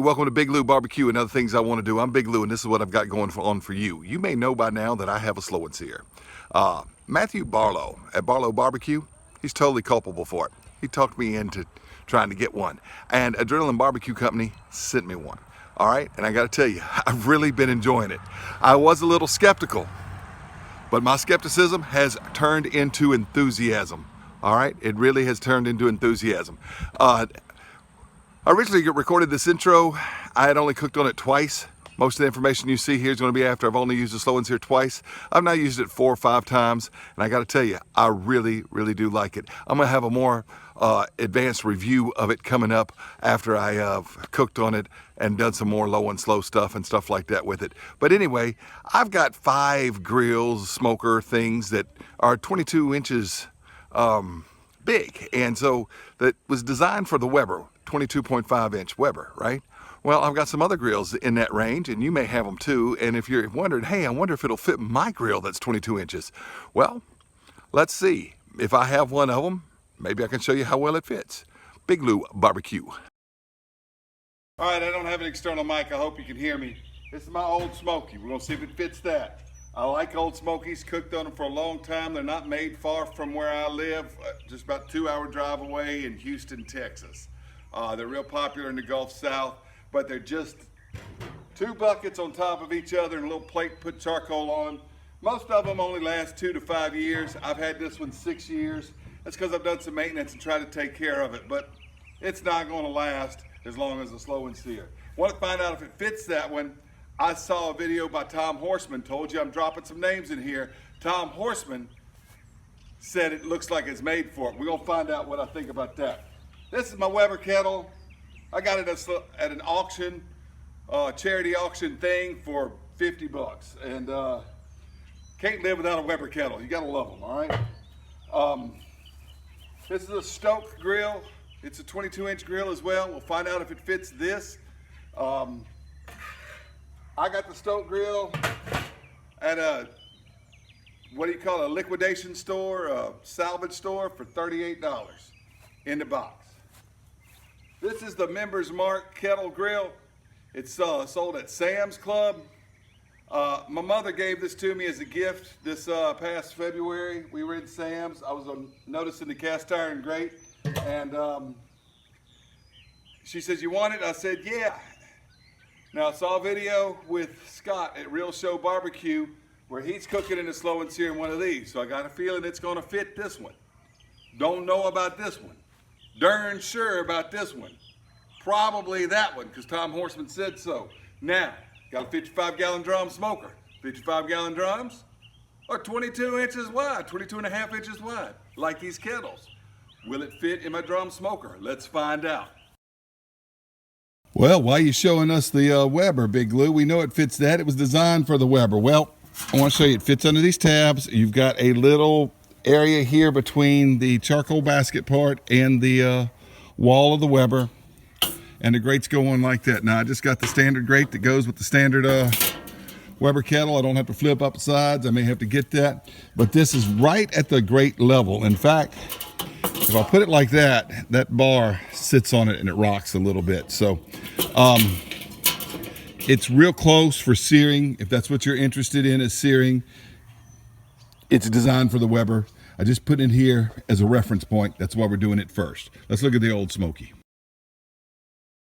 welcome to Big Lou BBQ and other things I want to do. I'm Big Lou, and this is what I've got going on for you. You may know by now that I have a slow and sear. Matthew Barlow at Barlow BBQ, he's totally culpable for it. He talked me into trying to get one, and Adrenaline Barbecue Company sent me one. All right, and I got to tell you, I've really been enjoying it. I was a little skeptical, but my skepticism has turned into enthusiasm. All right, it really has turned into enthusiasm. I originally recorded this intro. I had only cooked on it twice. Most of the information you see here is going to be after I've only used the slow and sear twice. I've now used it 4 or 5 times, and I got to tell you, I really do like it. I'm going to have a more advanced review of it coming up after I have cooked on it and done some more low and slow stuff and stuff like that with it. But anyway, I've got 5 grills, smoker things that are 22 inches big, and so that was designed for the Weber. 22.5 inch Weber, right? Well, I've got some other grills in that range, and you may have them too. And if you're wondering, hey, I wonder if it'll fit my grill that's 22 inches. Well, let's see. If I have one of them, maybe I can show you how well it fits. Big Lou BBQ. All right, I don't have an external mic. I hope you can hear me. This is my Old Smokey. We're gonna see if it fits that. I like Old Smokeys, cooked on them for a long time. They're not made far from where I live, just about 2-hour drive away in Houston, Texas. They're real popular in the Gulf South, but they're just 2 buckets on top of each other and a little plate to put charcoal on. Most of them only last 2 to 5 years. I've had this one 6 years. That's because I've done some maintenance and tried to take care of it, but it's not going to last as long as the slow and sear. Want to find out if it fits that one? I saw a video by Tom Horseman. Told you I'm dropping some names in here. Tom Horseman said it looks like it's made for it. We're going to find out what I think about that. This is my Weber kettle. I got it at an auction, charity auction thing for 50 bucks. And can't live without a Weber kettle. You gotta love them, all right? This is a Stōk grill. It's a 22-inch grill as well. We'll find out if it fits this. I got the Stōk grill at a, what do you call it, a liquidation store, a salvage store for $38 in the box. This is the members Mark Kettle Grill. It's sold at Sam's Club. My mother gave this to me as a gift this past February. We were in Sam's. I was noticing the cast iron grate, and she says, "You want it?" I said, "Yeah." Now I saw a video with Scott at TheRealShowBBQ where he's cooking in a slow and sear in one of these, so I got a feeling it's going to fit this one. Don't know about this one. Darn sure about this one. Probably that one, because Tom Horseman said so. Now, got a 55-gallon drum smoker. 55-gallon drums are 22 inches wide, 22.5 inches wide, like these kettles. Will it fit in my drum smoker? Let's find out. Well, why are you showing us the Weber, Big Lou? We know it fits that. It was designed for the Weber. Well, I want to show you it fits under these tabs. You've got a little area here between the charcoal basket part and the wall of the Weber, and the grates go on like that. Now I just got the standard grate that goes with the standard Weber kettle. I don't have to flip up the sides. I may have to get that, but this is right at the grate level. In fact, if I put it like that, that bar sits on it and it rocks a little bit. So it's real close for searing. If that's what you're interested in, is searing. It's designed for the Weber. I just put it here as a reference point. That's why we're doing it first. Let's look at the Old Smokey.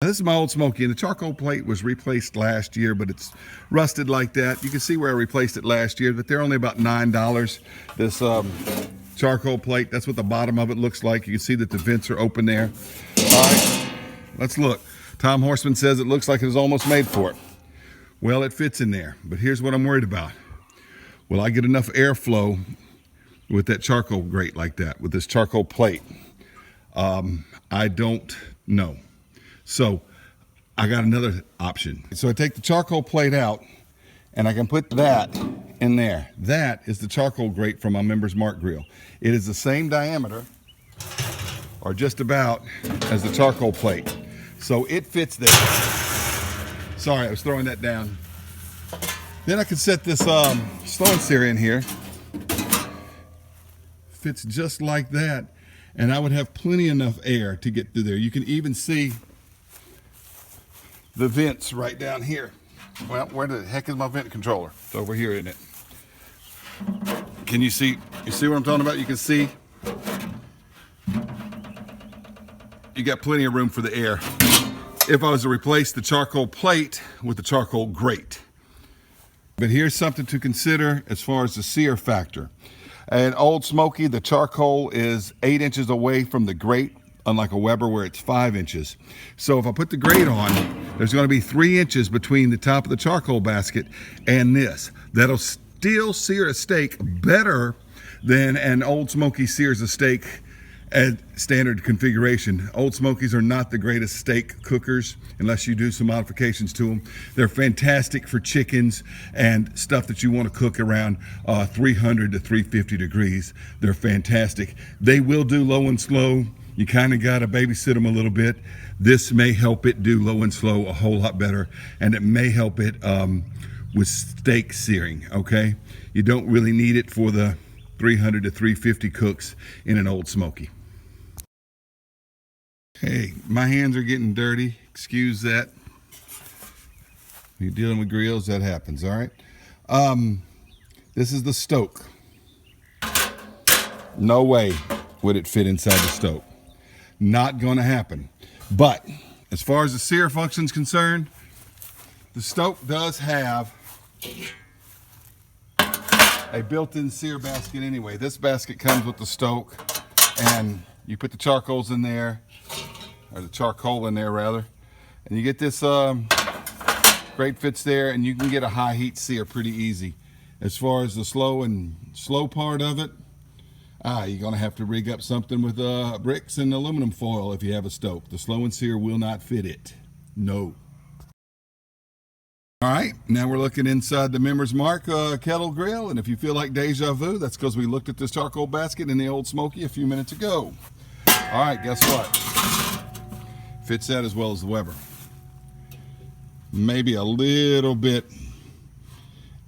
Now, this is my Old Smokey, and the charcoal plate was replaced last year, but it's rusted like that. You can see where I replaced it last year, but they're only about $9. This charcoal plate, that's what the bottom of it looks like. You can see that the vents are open there. All right, let's look. Tom Horseman says it looks like it was almost made for it. Well, it fits in there, but here's what I'm worried about. Will I get enough airflow with that charcoal grate like that, with this charcoal plate? I don't know. So I got another option. So I take the charcoal plate out and I can put that in there. That is the charcoal grate from my members Mark grill. It is the same diameter, or just about, as the charcoal plate. So it fits there. Sorry, I was throwing that down. Then I can set this slow and sear in here. Fits just like that, and I would have plenty enough air to get through there. You can even see the vents right down here. Well, where the heck is my vent controller? It's over here, isn't it? Can you see? You see what I'm talking about? You can see. You got plenty of room for the air. If I was to replace the charcoal plate with the charcoal grate. But here's something to consider as far as the sear factor. At Old Smokey, the charcoal is 8 inches away from the grate, unlike a Weber where it's 5 inches. So if I put the grate on, there's going to be 3 inches between the top of the charcoal basket and this. That'll still sear a steak better than an Old Smokey sears a steak at standard configuration. Old Smokies are not the greatest steak cookers unless you do some modifications to them. They're fantastic for chickens and stuff that you want to cook around 300 to 350 degrees. They're fantastic. They will do low and slow. You kind of got to babysit them a little bit. This may help it do low and slow a whole lot better, and it may help it with steak searing, okay? You don't really need it for the 300 to 350 cooks in an Old Smokey. Hey, my hands are getting dirty. Excuse that. You're dealing with grills, that happens, all right? This is the Stok. No way would it fit inside the Stok. Not going to happen. But as far as the sear function is concerned, the Stok does have a built-in sear basket anyway. This basket comes with the Stok, and you put the charcoals in there, or the charcoal in there rather, and you get this grate fits there, and you can get a high heat sear pretty easy. As far as the slow part of it, you're gonna have to rig up something with bricks and aluminum foil if you have a Stok. The slow and sear will not fit it. No. All right, now we're looking inside the members Mark Kettle Grill, and if you feel like deja vu, that's because we looked at this charcoal basket in the Old Smokey a few minutes ago. All right, guess what? Fits that as well as the Weber. Maybe a little bit,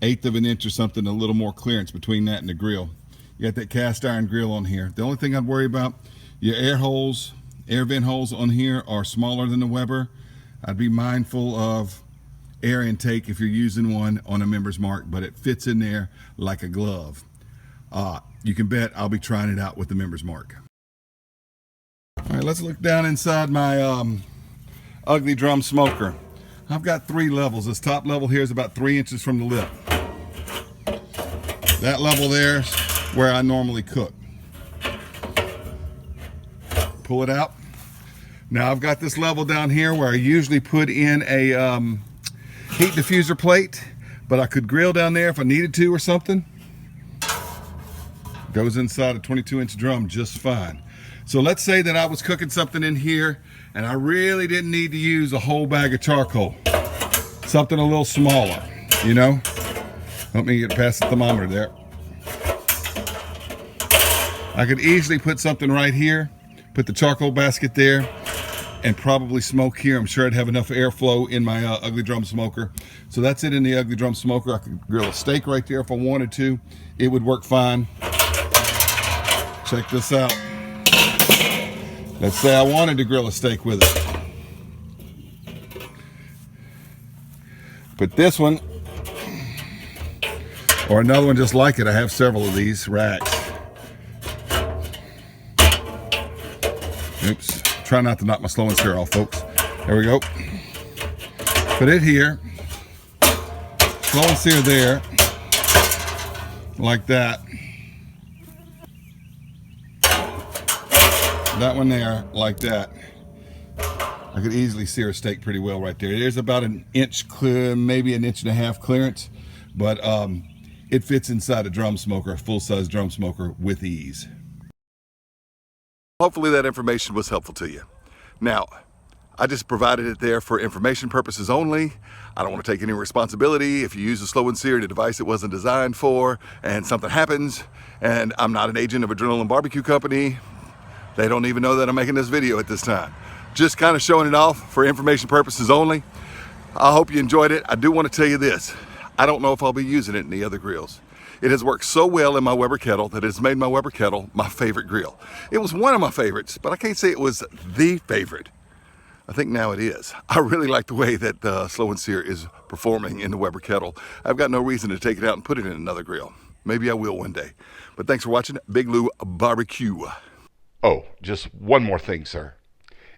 1/8 of an inch or something, a little more clearance between that and the grill. You got that cast iron grill on here. The only thing I'd worry about, your air vent holes on here are smaller than the Weber. I'd be mindful of air intake if you're using one on a members Mark, but it fits in there like a glove. You can bet I'll be trying it out with the members Mark. All right, let's look down inside my ugly drum smoker. I've got 3 levels. This top level here is about 3 inches from the lip. That level there is where I normally cook. Pull it out. Now I've got this level down here where I usually put in a heat diffuser plate, but I could grill down there if I needed to or something. Goes inside a 22-inch drum just fine. So let's say that I was cooking something in here and I really didn't need to use a whole bag of charcoal. Something a little smaller, you know? Let me get past the thermometer there. I could easily put something right here, put the charcoal basket there, and probably smoke here. I'm sure I'd have enough airflow in my ugly drum smoker. So that's it in the ugly drum smoker. I could grill a steak right there if I wanted to. It would work fine. Check this out. Let's say I wanted to grill a steak with it. Put this one, or another one just like it. I have several of these racks. Oops, try not to knock my slow and sear off, folks. There we go. Put it here, slow and sear there, like that. That one there, like that. I could easily sear a steak pretty well right there. There's about an inch clear, maybe an 1.5 inch clearance, but it fits inside a drum smoker, a full-size drum smoker with ease. Hopefully that information was helpful to you. Now, I just provided it there for information purposes only. I don't want to take any responsibility if you use a slow and sear in a device it wasn't designed for and something happens, and I'm not an agent of Adrenaline Barbecue Company. They don't even know that I'm making this video at this time. Just kind of showing it off for information purposes only. I hope you enjoyed it. I do want to tell you this. I don't know if I'll be using it in the other grills. It has worked so well in my Weber kettle that it has made my Weber kettle my favorite grill. It was one of my favorites, but I can't say it was the favorite. I think now it is. I really like the way that Slow and Sear is performing in the Weber kettle. I've got no reason to take it out and put it in another grill. Maybe I will one day. But thanks for watching Big Lou Barbecue. Oh, just one more thing, sir.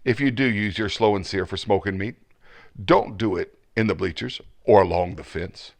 If you do use your Slow and Sear for smoking meat, don't do it in the bleachers or along the fence.